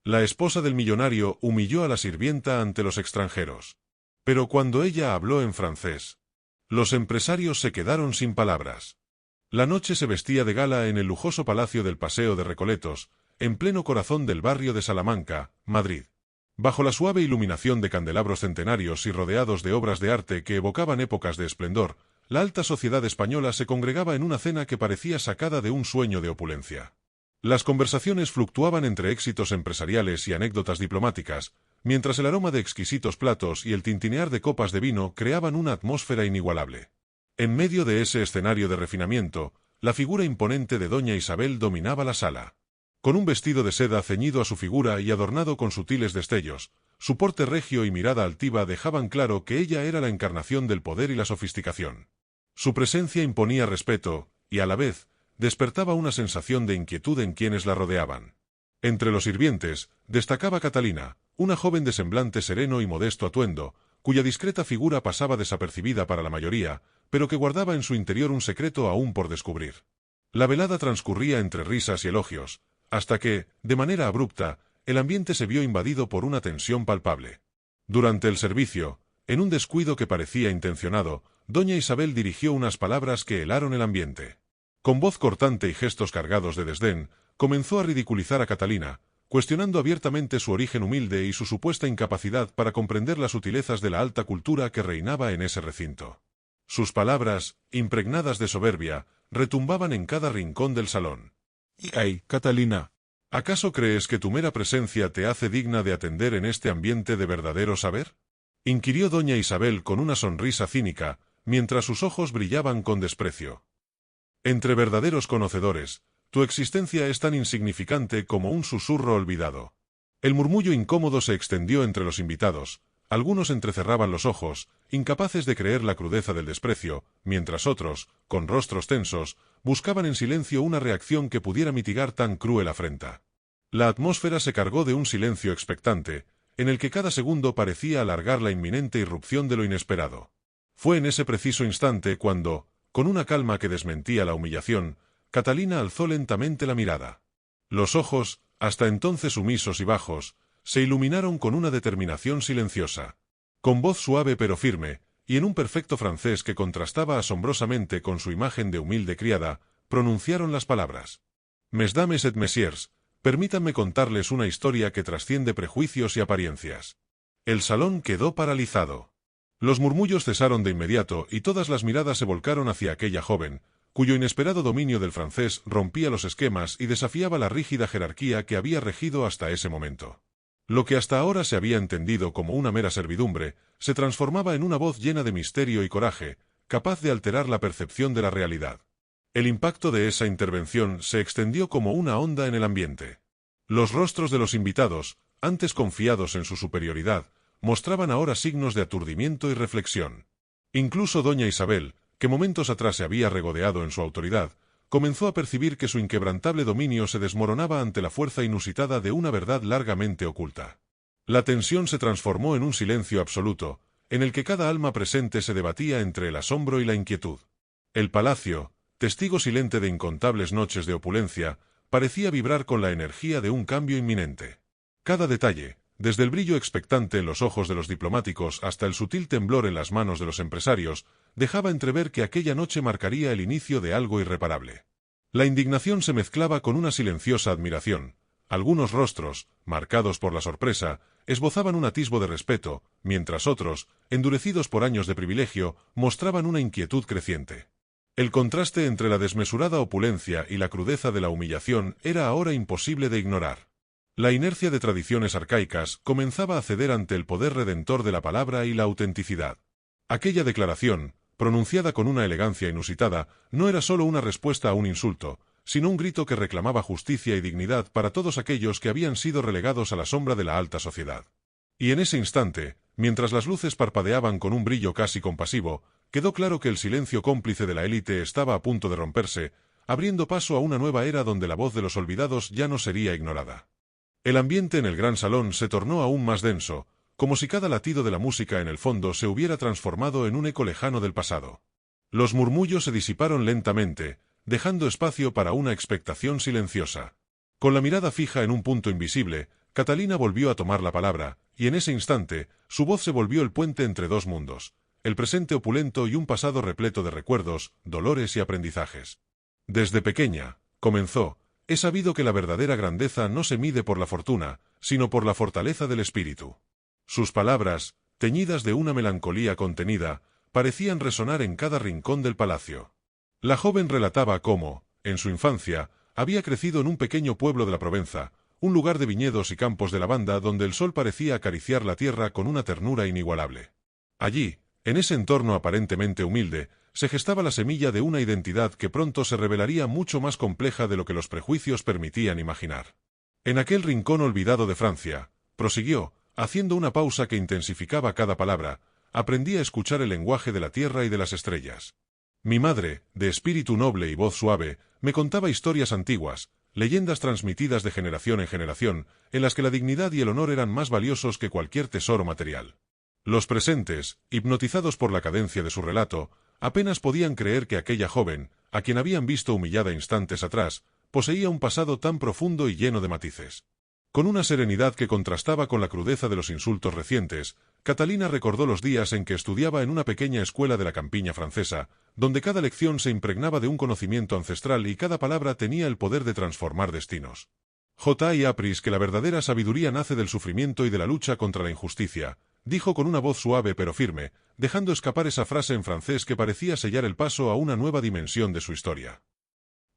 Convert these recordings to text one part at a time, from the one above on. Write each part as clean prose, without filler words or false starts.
La esposa del millonario humilló a la sirvienta ante los extranjeros. Pero cuando ella habló en francés, los empresarios se quedaron sin palabras. La noche se vestía de gala en el lujoso palacio del Paseo de Recoletos, en pleno corazón del barrio de Salamanca, Madrid. Bajo la suave iluminación de candelabros centenarios y rodeados de obras de arte que evocaban épocas de esplendor, la alta sociedad española se congregaba en una cena que parecía sacada de un sueño de opulencia. Las conversaciones fluctuaban entre éxitos empresariales y anécdotas diplomáticas, mientras el aroma de exquisitos platos y el tintinear de copas de vino creaban una atmósfera inigualable. En medio de ese escenario de refinamiento, la figura imponente de doña Isabel dominaba la sala. Con un vestido de seda ceñido a su figura y adornado con sutiles destellos, su porte regio y mirada altiva dejaban claro que ella era la encarnación del poder y la sofisticación. Su presencia imponía respeto, y a la vez, despertaba una sensación de inquietud en quienes la rodeaban. Entre los sirvientes, destacaba Catalina, una joven de semblante sereno y modesto atuendo, cuya discreta figura pasaba desapercibida para la mayoría, pero que guardaba en su interior un secreto aún por descubrir. La velada transcurría entre risas y elogios, hasta que, de manera abrupta, el ambiente se vio invadido por una tensión palpable. Durante el servicio, en un descuido que parecía intencionado, doña Isabel dirigió unas palabras que helaron el ambiente. Con voz cortante y gestos cargados de desdén, comenzó a ridiculizar a Catalina, cuestionando abiertamente su origen humilde y su supuesta incapacidad para comprender las sutilezas de la alta cultura que reinaba en ese recinto. Sus palabras, impregnadas de soberbia, retumbaban en cada rincón del salón. «¡Ay, Catalina! ¿Acaso crees que tu mera presencia te hace digna de atender en este ambiente de verdadero saber?», inquirió doña Isabel con una sonrisa cínica, mientras sus ojos brillaban con desprecio. «Entre verdaderos conocedores, tu existencia es tan insignificante como un susurro olvidado». El murmullo incómodo se extendió entre los invitados, algunos entrecerraban los ojos, incapaces de creer la crudeza del desprecio, mientras otros, con rostros tensos, buscaban en silencio una reacción que pudiera mitigar tan cruel afrenta. La atmósfera se cargó de un silencio expectante, en el que cada segundo parecía alargar la inminente irrupción de lo inesperado. Fue en ese preciso instante cuando, con una calma que desmentía la humillación, Catalina alzó lentamente la mirada. Los ojos, hasta entonces sumisos y bajos, se iluminaron con una determinación silenciosa. Con voz suave pero firme, y en un perfecto francés que contrastaba asombrosamente con su imagen de humilde criada, pronunciaron las palabras. «Mesdames et messieurs, permítanme contarles una historia que trasciende prejuicios y apariencias». El salón quedó paralizado. Los murmullos cesaron de inmediato y todas las miradas se volcaron hacia aquella joven, cuyo inesperado dominio del francés rompía los esquemas y desafiaba la rígida jerarquía que había regido hasta ese momento. Lo que hasta ahora se había entendido como una mera servidumbre, se transformaba en una voz llena de misterio y coraje, capaz de alterar la percepción de la realidad. El impacto de esa intervención se extendió como una onda en el ambiente. Los rostros de los invitados, antes confiados en su superioridad, mostraban ahora signos de aturdimiento y reflexión. Incluso doña Isabel, que momentos atrás se había regodeado en su autoridad, comenzó a percibir que su inquebrantable dominio se desmoronaba ante la fuerza inusitada de una verdad largamente oculta. La tensión se transformó en un silencio absoluto, en el que cada alma presente se debatía entre el asombro y la inquietud. El palacio, testigo silente de incontables noches de opulencia, parecía vibrar con la energía de un cambio inminente. Cada detalle, desde el brillo expectante en los ojos de los diplomáticos hasta el sutil temblor en las manos de los empresarios, dejaba entrever que aquella noche marcaría el inicio de algo irreparable. La indignación se mezclaba con una silenciosa admiración. Algunos rostros, marcados por la sorpresa, esbozaban un atisbo de respeto, mientras otros, endurecidos por años de privilegio, mostraban una inquietud creciente. El contraste entre la desmesurada opulencia y la crudeza de la humillación era ahora imposible de ignorar. La inercia de tradiciones arcaicas comenzaba a ceder ante el poder redentor de la palabra y la autenticidad. Aquella declaración, pronunciada con una elegancia inusitada, no era sólo una respuesta a un insulto, sino un grito que reclamaba justicia y dignidad para todos aquellos que habían sido relegados a la sombra de la alta sociedad. Y en ese instante, mientras las luces parpadeaban con un brillo casi compasivo, quedó claro que el silencio cómplice de la élite estaba a punto de romperse, abriendo paso a una nueva era donde la voz de los olvidados ya no sería ignorada. El ambiente en el gran salón se tornó aún más denso, como si cada latido de la música en el fondo se hubiera transformado en un eco lejano del pasado. Los murmullos se disiparon lentamente, dejando espacio para una expectación silenciosa. Con la mirada fija en un punto invisible, Catalina volvió a tomar la palabra, y en ese instante, su voz se volvió el puente entre dos mundos, el presente opulento y un pasado repleto de recuerdos, dolores y aprendizajes. Desde pequeña, comenzó, he sabido que la verdadera grandeza no se mide por la fortuna, sino por la fortaleza del espíritu. Sus palabras, teñidas de una melancolía contenida, parecían resonar en cada rincón del palacio. La joven relataba cómo, en su infancia, había crecido en un pequeño pueblo de la Provenza, un lugar de viñedos y campos de lavanda donde el sol parecía acariciar la tierra con una ternura inigualable. Allí, en ese entorno aparentemente humilde, se gestaba la semilla de una identidad que pronto se revelaría mucho más compleja de lo que los prejuicios permitían imaginar. En aquel rincón olvidado de Francia, prosiguió, haciendo una pausa que intensificaba cada palabra, aprendí a escuchar el lenguaje de la tierra y de las estrellas. Mi madre, de espíritu noble y voz suave, me contaba historias antiguas, leyendas transmitidas de generación en generación, en las que la dignidad y el honor eran más valiosos que cualquier tesoro material. Los presentes, hipnotizados por la cadencia de su relato, apenas podían creer que aquella joven, a quien habían visto humillada instantes atrás, poseía un pasado tan profundo y lleno de matices. Con una serenidad que contrastaba con la crudeza de los insultos recientes, Catalina recordó los días en que estudiaba en una pequeña escuela de la campiña francesa, donde cada lección se impregnaba de un conocimiento ancestral y cada palabra tenía el poder de transformar destinos. J. Apris que la verdadera sabiduría nace del sufrimiento y de la lucha contra la injusticia, dijo con una voz suave pero firme, dejando escapar esa frase en francés que parecía sellar el paso a una nueva dimensión de su historia.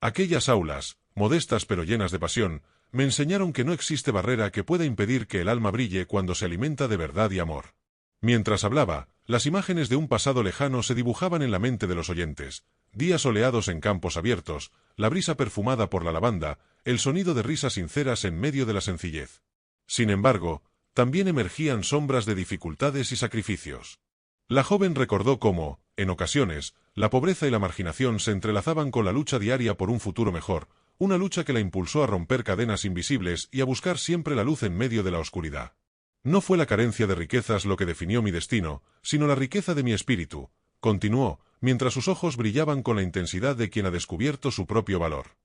Aquellas aulas, modestas pero llenas de pasión, me enseñaron que no existe barrera que pueda impedir que el alma brille cuando se alimenta de verdad y amor. Mientras hablaba, las imágenes de un pasado lejano se dibujaban en la mente de los oyentes, días soleados en campos abiertos, la brisa perfumada por la lavanda, el sonido de risas sinceras en medio de la sencillez. Sin embargo, también emergían sombras de dificultades y sacrificios. La joven recordó cómo, en ocasiones, la pobreza y la marginación se entrelazaban con la lucha diaria por un futuro mejor, una lucha que la impulsó a romper cadenas invisibles y a buscar siempre la luz en medio de la oscuridad. No fue la carencia de riquezas lo que definió mi destino, sino la riqueza de mi espíritu, continuó, mientras sus ojos brillaban con la intensidad de quien ha descubierto su propio valor.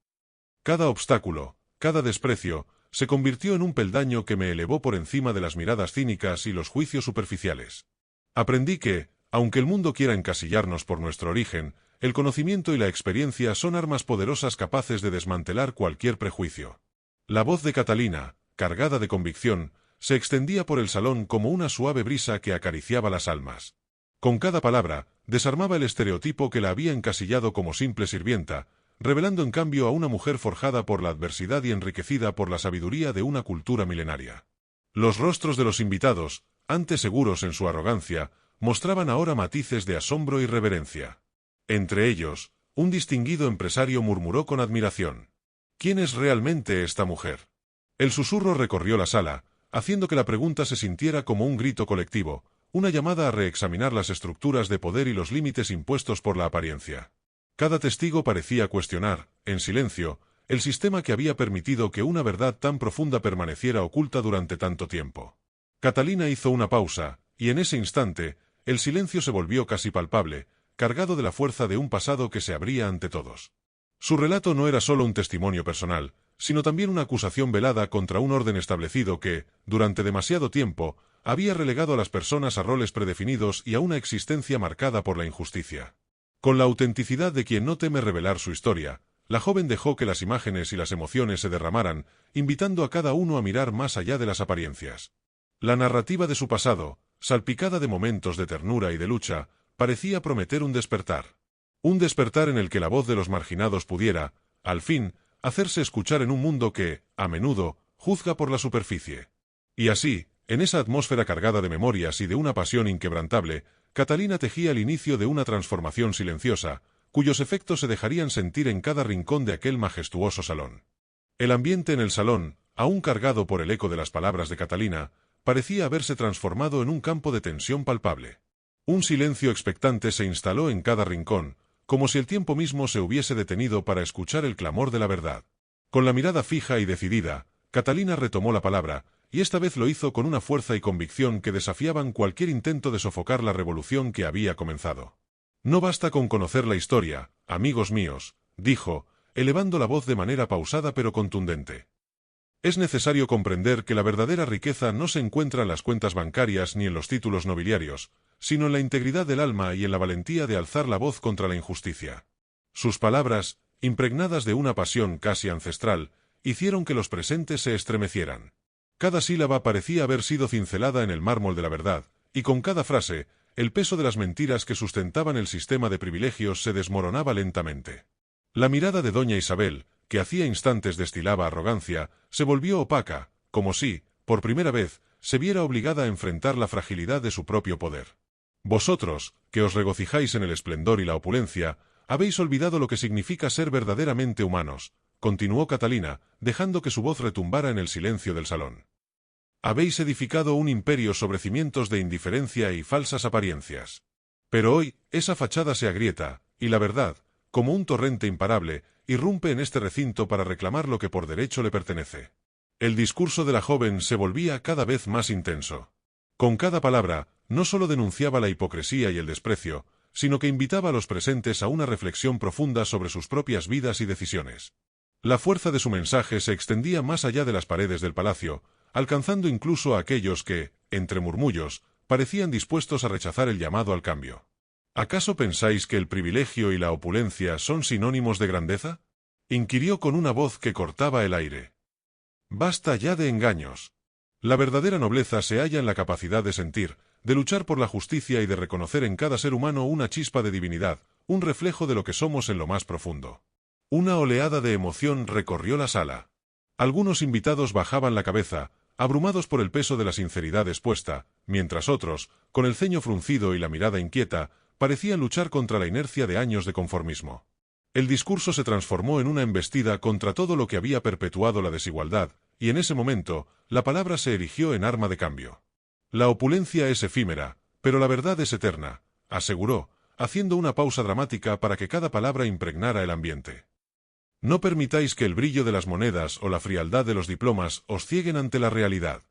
Cada obstáculo, cada desprecio, se convirtió en un peldaño que me elevó por encima de las miradas cínicas y los juicios superficiales. Aprendí que, aunque el mundo quiera encasillarnos por nuestro origen, el conocimiento y la experiencia son armas poderosas capaces de desmantelar cualquier prejuicio. La voz de Catalina, cargada de convicción, se extendía por el salón como una suave brisa que acariciaba las almas. Con cada palabra, desarmaba el estereotipo que la había encasillado como simple sirvienta, revelando en cambio a una mujer forjada por la adversidad y enriquecida por la sabiduría de una cultura milenaria. Los rostros de los invitados, antes seguros en su arrogancia, mostraban ahora matices de asombro y reverencia. Entre ellos, un distinguido empresario murmuró con admiración: ¿quién es realmente esta mujer? El susurro recorrió la sala, haciendo que la pregunta se sintiera como un grito colectivo, una llamada a reexaminar las estructuras de poder y los límites impuestos por la apariencia. Cada testigo parecía cuestionar, en silencio, el sistema que había permitido que una verdad tan profunda permaneciera oculta durante tanto tiempo. Catalina hizo una pausa, y en ese instante, el silencio se volvió casi palpable, cargado de la fuerza de un pasado que se abría ante todos. Su relato no era solo un testimonio personal, sino también una acusación velada contra un orden establecido que, durante demasiado tiempo, había relegado a las personas a roles predefinidos y a una existencia marcada por la injusticia. Con la autenticidad de quien no teme revelar su historia, la joven dejó que las imágenes y las emociones se derramaran, invitando a cada uno a mirar más allá de las apariencias. La narrativa de su pasado, salpicada de momentos de ternura y de lucha, parecía prometer un despertar. Un despertar en el que la voz de los marginados pudiera, al fin, hacerse escuchar en un mundo que, a menudo, juzga por la superficie. Y así, en esa atmósfera cargada de memorias y de una pasión inquebrantable, Catalina tejía el inicio de una transformación silenciosa, cuyos efectos se dejarían sentir en cada rincón de aquel majestuoso salón. El ambiente en el salón, aún cargado por el eco de las palabras de Catalina, parecía haberse transformado en un campo de tensión palpable. Un silencio expectante se instaló en cada rincón, como si el tiempo mismo se hubiese detenido para escuchar el clamor de la verdad. Con la mirada fija y decidida, Catalina retomó la palabra, y esta vez lo hizo con una fuerza y convicción que desafiaban cualquier intento de sofocar la revolución que había comenzado. No basta con conocer la historia, amigos míos, dijo, elevando la voz de manera pausada pero contundente. Es necesario comprender que la verdadera riqueza no se encuentra en las cuentas bancarias ni en los títulos nobiliarios, sino en la integridad del alma y en la valentía de alzar la voz contra la injusticia. Sus palabras, impregnadas de una pasión casi ancestral, hicieron que los presentes se estremecieran. Cada sílaba parecía haber sido cincelada en el mármol de la verdad, y con cada frase, el peso de las mentiras que sustentaban el sistema de privilegios se desmoronaba lentamente. La mirada de doña Isabel, que hacía instantes destilaba arrogancia, se volvió opaca, como si, por primera vez, se viera obligada a enfrentar la fragilidad de su propio poder. Vosotros, que os regocijáis en el esplendor y la opulencia, habéis olvidado lo que significa ser verdaderamente humanos, continuó Catalina, dejando que su voz retumbara en el silencio del salón. Habéis edificado un imperio sobre cimientos de indiferencia y falsas apariencias. Pero hoy, esa fachada se agrieta, y la verdad, como un torrente imparable, irrumpe en este recinto para reclamar lo que por derecho le pertenece. El discurso de la joven se volvía cada vez más intenso. Con cada palabra, no solo denunciaba la hipocresía y el desprecio, sino que invitaba a los presentes a una reflexión profunda sobre sus propias vidas y decisiones. La fuerza de su mensaje se extendía más allá de las paredes del palacio, alcanzando incluso a aquellos que, entre murmullos, parecían dispuestos a rechazar el llamado al cambio. ¿Acaso pensáis que el privilegio y la opulencia son sinónimos de grandeza? Inquirió con una voz que cortaba el aire. Basta ya de engaños. La verdadera nobleza se halla en la capacidad de sentir, de luchar por la justicia y de reconocer en cada ser humano una chispa de divinidad, un reflejo de lo que somos en lo más profundo. Una oleada de emoción recorrió la sala. Algunos invitados bajaban la cabeza, abrumados por el peso de la sinceridad expuesta, mientras otros, con el ceño fruncido y la mirada inquieta, parecían luchar contra la inercia de años de conformismo. El discurso se transformó en una embestida contra todo lo que había perpetuado la desigualdad, y en ese momento, la palabra se erigió en arma de cambio. La opulencia es efímera, pero la verdad es eterna, aseguró, haciendo una pausa dramática para que cada palabra impregnara el ambiente. No permitáis que el brillo de las monedas o la frialdad de los diplomas os cieguen ante la realidad.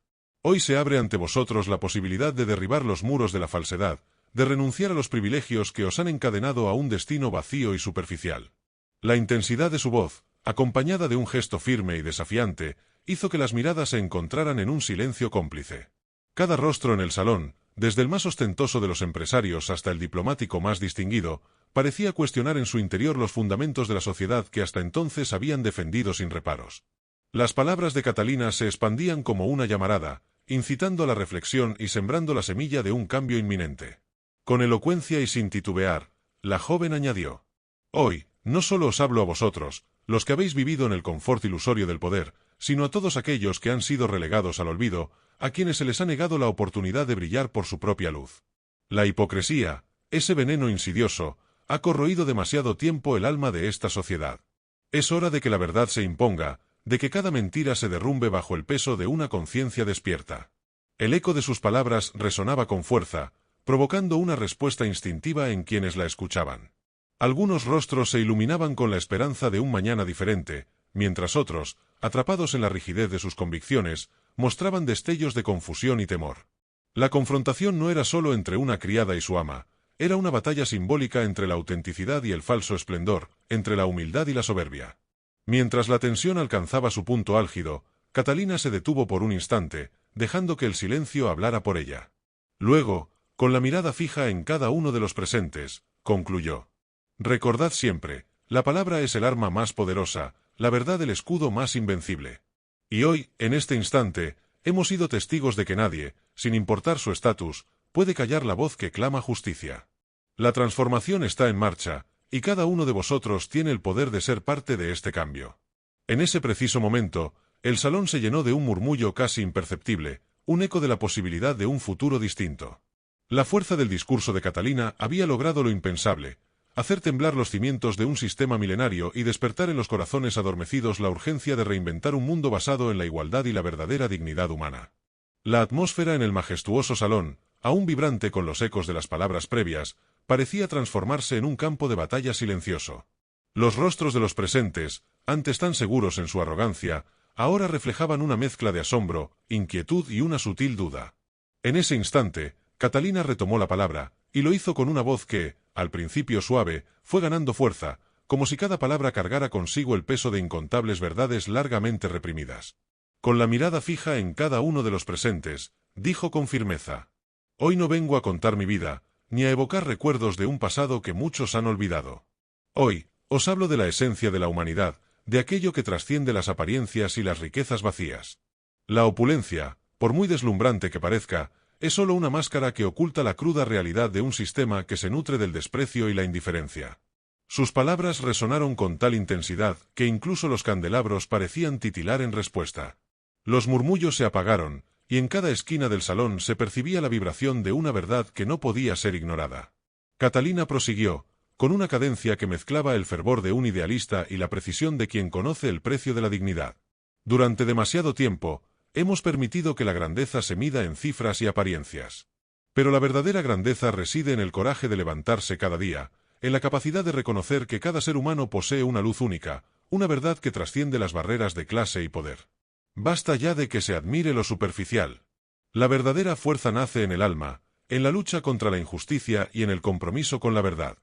Hoy se abre ante vosotros la posibilidad de derribar los muros de la falsedad, de renunciar a los privilegios que os han encadenado a un destino vacío y superficial. La intensidad de su voz, acompañada de un gesto firme y desafiante, hizo que las miradas se encontraran en un silencio cómplice. Cada rostro en el salón, desde el más ostentoso de los empresarios hasta el diplomático más distinguido, parecía cuestionar en su interior los fundamentos de la sociedad que hasta entonces habían defendido sin reparos. Las palabras de Catalina se expandían como una llamarada, incitando a la reflexión y sembrando la semilla de un cambio inminente. Con elocuencia y sin titubear, la joven añadió: «Hoy, no solo os hablo a vosotros, los que habéis vivido en el confort ilusorio del poder, sino a todos aquellos que han sido relegados al olvido, a quienes se les ha negado la oportunidad de brillar por su propia luz. La hipocresía, ese veneno insidioso, ha corroído demasiado tiempo el alma de esta sociedad. Es hora de que la verdad se imponga, de que cada mentira se derrumbe bajo el peso de una conciencia despierta». El eco de sus palabras resonaba con fuerza, provocando una respuesta instintiva en quienes la escuchaban. Algunos rostros se iluminaban con la esperanza de un mañana diferente, mientras otros, atrapados en la rigidez de sus convicciones, mostraban destellos de confusión y temor. La confrontación no era solo entre una criada y su ama, era una batalla simbólica entre la autenticidad y el falso esplendor, entre la humildad y la soberbia. Mientras la tensión alcanzaba su punto álgido, Catalina se detuvo por un instante, dejando que el silencio hablara por ella. Luego, con la mirada fija en cada uno de los presentes, concluyó: «Recordad siempre, la palabra es el arma más poderosa, la verdad el escudo más invencible. Y hoy, en este instante, hemos sido testigos de que nadie, sin importar su estatus, puede callar la voz que clama justicia. La transformación está en marcha, y cada uno de vosotros tiene el poder de ser parte de este cambio». En ese preciso momento, el salón se llenó de un murmullo casi imperceptible, un eco de la posibilidad de un futuro distinto. La fuerza del discurso de Catalina había logrado lo impensable: hacer temblar los cimientos de un sistema milenario y despertar en los corazones adormecidos la urgencia de reinventar un mundo basado en la igualdad y la verdadera dignidad humana. La atmósfera en el majestuoso salón, aún vibrante con los ecos de las palabras previas, parecía transformarse en un campo de batalla silencioso. Los rostros de los presentes, antes tan seguros en su arrogancia, ahora reflejaban una mezcla de asombro, inquietud y una sutil duda. En ese instante, Catalina retomó la palabra, y lo hizo con una voz que, al principio suave, fue ganando fuerza, como si cada palabra cargara consigo el peso de incontables verdades largamente reprimidas. Con la mirada fija en cada uno de los presentes, dijo con firmeza: «Hoy no vengo a contar mi vida, ni a evocar recuerdos de un pasado que muchos han olvidado. Hoy, os hablo de la esencia de la humanidad, de aquello que trasciende las apariencias y las riquezas vacías. La opulencia, por muy deslumbrante que parezca, es solo una máscara que oculta la cruda realidad de un sistema que se nutre del desprecio y la indiferencia». Sus palabras resonaron con tal intensidad que incluso los candelabros parecían titilar en respuesta. Los murmullos se apagaron, y en cada esquina del salón se percibía la vibración de una verdad que no podía ser ignorada. Catalina prosiguió, con una cadencia que mezclaba el fervor de un idealista y la precisión de quien conoce el precio de la dignidad. Durante demasiado tiempo, hemos permitido que la grandeza se mida en cifras y apariencias. Pero la verdadera grandeza reside en el coraje de levantarse cada día, en la capacidad de reconocer que cada ser humano posee una luz única, una verdad que trasciende las barreras de clase y poder. Basta ya de que se admire lo superficial. La verdadera fuerza nace en el alma, en la lucha contra la injusticia y en el compromiso con la verdad.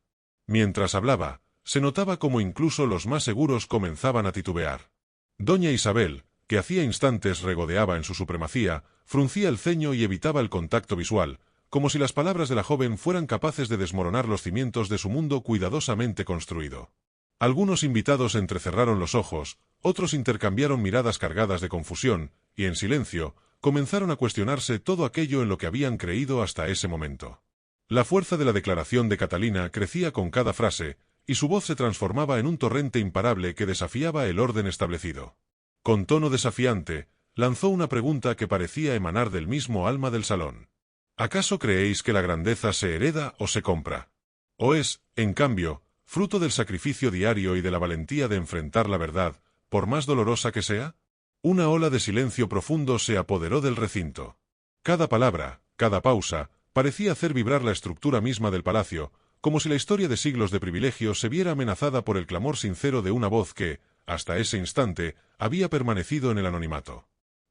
Mientras hablaba, se notaba como incluso los más seguros comenzaban a titubear. Doña Isabel, que hacía instantes regodeaba en su supremacía, fruncía el ceño y evitaba el contacto visual, como si las palabras de la joven fueran capaces de desmoronar los cimientos de su mundo cuidadosamente construido. Algunos invitados entrecerraron los ojos, otros intercambiaron miradas cargadas de confusión, y en silencio, comenzaron a cuestionarse todo aquello en lo que habían creído hasta ese momento. La fuerza de la declaración de Catalina crecía con cada frase, y su voz se transformaba en un torrente imparable que desafiaba el orden establecido. Con tono desafiante, lanzó una pregunta que parecía emanar del mismo alma del salón. ¿Acaso creéis que la grandeza se hereda o se compra? ¿O es, en cambio, fruto del sacrificio diario y de la valentía de enfrentar la verdad, por más dolorosa que sea? Una ola de silencio profundo se apoderó del recinto. Cada palabra, cada pausa, parecía hacer vibrar la estructura misma del palacio, como si la historia de siglos de privilegio se viera amenazada por el clamor sincero de una voz que, hasta ese instante, había permanecido en el anonimato.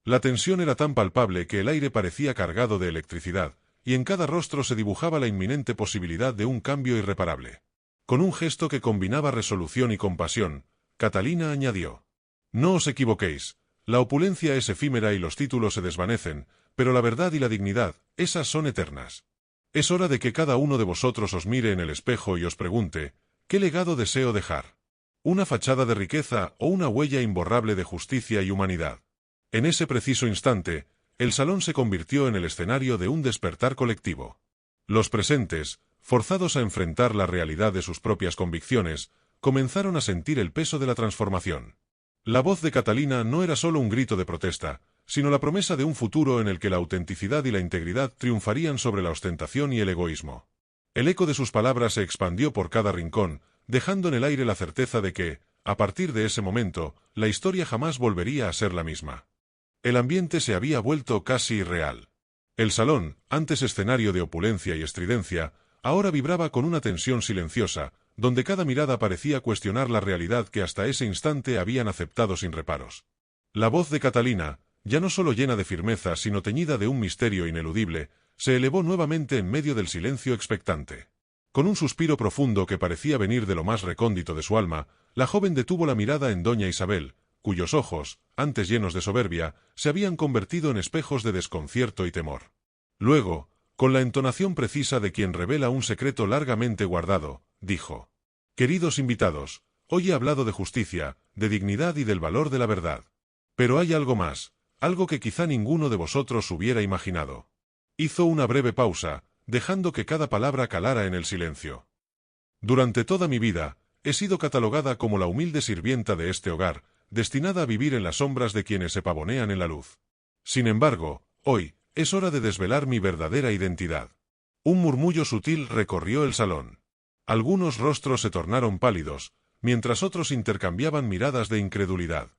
La tensión era tan palpable que el aire parecía cargado de electricidad, y en cada rostro se dibujaba la inminente posibilidad de un cambio irreparable. Con un gesto que combinaba resolución y compasión, Catalina añadió: «No os equivoquéis, la opulencia es efímera y los títulos se desvanecen, pero la verdad y la dignidad, esas son eternas. Es hora de que cada uno de vosotros os mire en el espejo y os pregunte, ¿qué legado deseo dejar? ¿Una fachada de riqueza o una huella imborrable de justicia y humanidad?». En ese preciso instante, el salón se convirtió en el escenario de un despertar colectivo. Los presentes, forzados a enfrentar la realidad de sus propias convicciones, comenzaron a sentir el peso de la transformación. La voz de Catalina no era solo un grito de protesta, sino la promesa de un futuro en el que la autenticidad y la integridad triunfarían sobre la ostentación y el egoísmo. El eco de sus palabras se expandió por cada rincón, dejando en el aire la certeza de que, a partir de ese momento, la historia jamás volvería a ser la misma. El ambiente se había vuelto casi irreal. El salón, antes escenario de opulencia y estridencia, ahora vibraba con una tensión silenciosa, donde cada mirada parecía cuestionar la realidad que hasta ese instante habían aceptado sin reparos. La voz de Catalina, ya no solo llena de firmeza sino teñida de un misterio ineludible, se elevó nuevamente en medio del silencio expectante. Con un suspiro profundo que parecía venir de lo más recóndito de su alma, la joven detuvo la mirada en doña Isabel, cuyos ojos, antes llenos de soberbia, se habían convertido en espejos de desconcierto y temor. Luego, con la entonación precisa de quien revela un secreto largamente guardado, dijo: «Queridos invitados, hoy he hablado de justicia, de dignidad y del valor de la verdad. Pero hay algo más, algo que quizá ninguno de vosotros hubiera imaginado». Hizo una breve pausa, dejando que cada palabra calara en el silencio. «Durante toda mi vida, he sido catalogada como la humilde sirvienta de este hogar, destinada a vivir en las sombras de quienes se pavonean en la luz. Sin embargo, hoy, es hora de desvelar mi verdadera identidad». Un murmullo sutil recorrió el salón. Algunos rostros se tornaron pálidos, mientras otros intercambiaban miradas de incredulidad.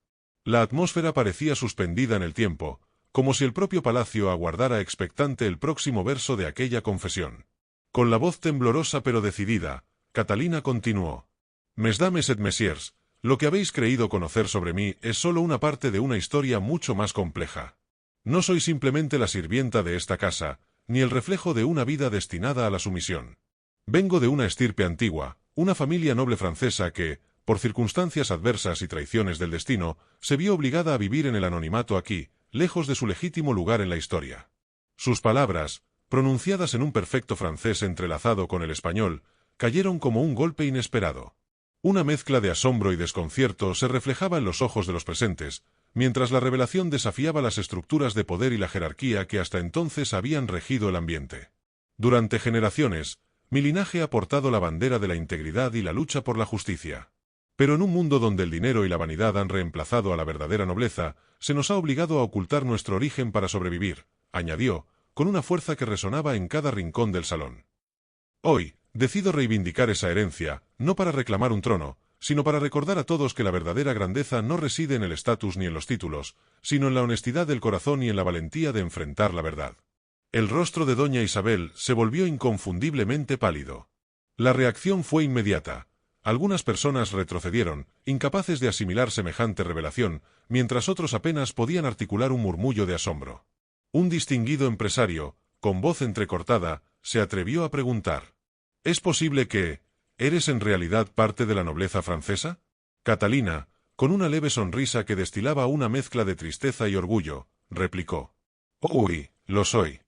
La atmósfera parecía suspendida en el tiempo, como si el propio palacio aguardara expectante el próximo verso de aquella confesión. Con la voz temblorosa pero decidida, Catalina continuó: «Mesdames et messieurs, lo que habéis creído conocer sobre mí es solo una parte de una historia mucho más compleja. No soy simplemente la sirvienta de esta casa, ni el reflejo de una vida destinada a la sumisión. Vengo de una estirpe antigua, una familia noble francesa que, por circunstancias adversas y traiciones del destino, se vio obligada a vivir en el anonimato aquí, lejos de su legítimo lugar en la historia. Sus palabras, pronunciadas en un perfecto francés entrelazado con el español, cayeron como un golpe inesperado. Una mezcla de asombro y desconcierto se reflejaba en los ojos de los presentes, mientras la revelación desafiaba las estructuras de poder y la jerarquía que hasta entonces habían regido el ambiente. Durante generaciones, mi linaje ha portado la bandera de la integridad y la lucha por la justicia. Pero en un mundo donde el dinero y la vanidad han reemplazado a la verdadera nobleza, se nos ha obligado a ocultar nuestro origen para sobrevivir, añadió, con una fuerza que resonaba en cada rincón del salón. Hoy, decido reivindicar esa herencia, no para reclamar un trono, sino para recordar a todos que la verdadera grandeza no reside en el estatus ni en los títulos, sino en la honestidad del corazón y en la valentía de enfrentar la verdad. El rostro de doña Isabel se volvió inconfundiblemente pálido. La reacción fue inmediata. Algunas personas retrocedieron, incapaces de asimilar semejante revelación, mientras otros apenas podían articular un murmullo de asombro. Un distinguido empresario, con voz entrecortada, se atrevió a preguntar: ¿Es posible que eres en realidad parte de la nobleza francesa? Catalina, con una leve sonrisa que destilaba una mezcla de tristeza y orgullo, replicó: «Uy, lo soy.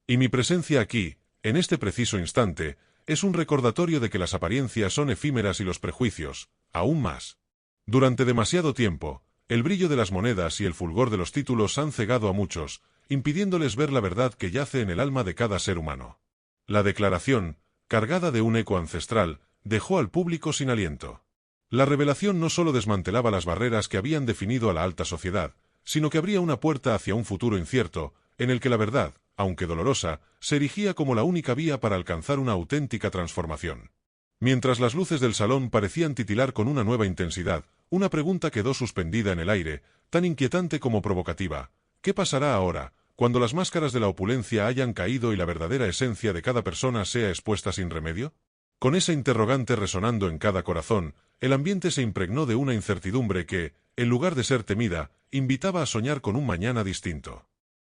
Y mi presencia aquí, en este preciso instante, es un recordatorio de que las apariencias son efímeras y los prejuicios, aún más. Durante demasiado tiempo, el brillo de las monedas y el fulgor de los títulos han cegado a muchos, impidiéndoles ver la verdad que yace en el alma de cada ser humano». La declaración, cargada de un eco ancestral, dejó al público sin aliento. La revelación no solo desmantelaba las barreras que habían definido a la alta sociedad, sino que abría una puerta hacia un futuro incierto, en el que la verdad, aunque dolorosa, se erigía como la única vía para alcanzar una auténtica transformación. Mientras las luces del salón parecían titilar con una nueva intensidad, una pregunta quedó suspendida en el aire, tan inquietante como provocativa: ¿qué pasará ahora, cuando las máscaras de la opulencia hayan caído y la verdadera esencia de cada persona sea expuesta sin remedio? Con esa interrogante resonando en cada corazón, el ambiente se impregnó de una incertidumbre que, en lugar de ser temida, invitaba a soñar con un mañana distinto.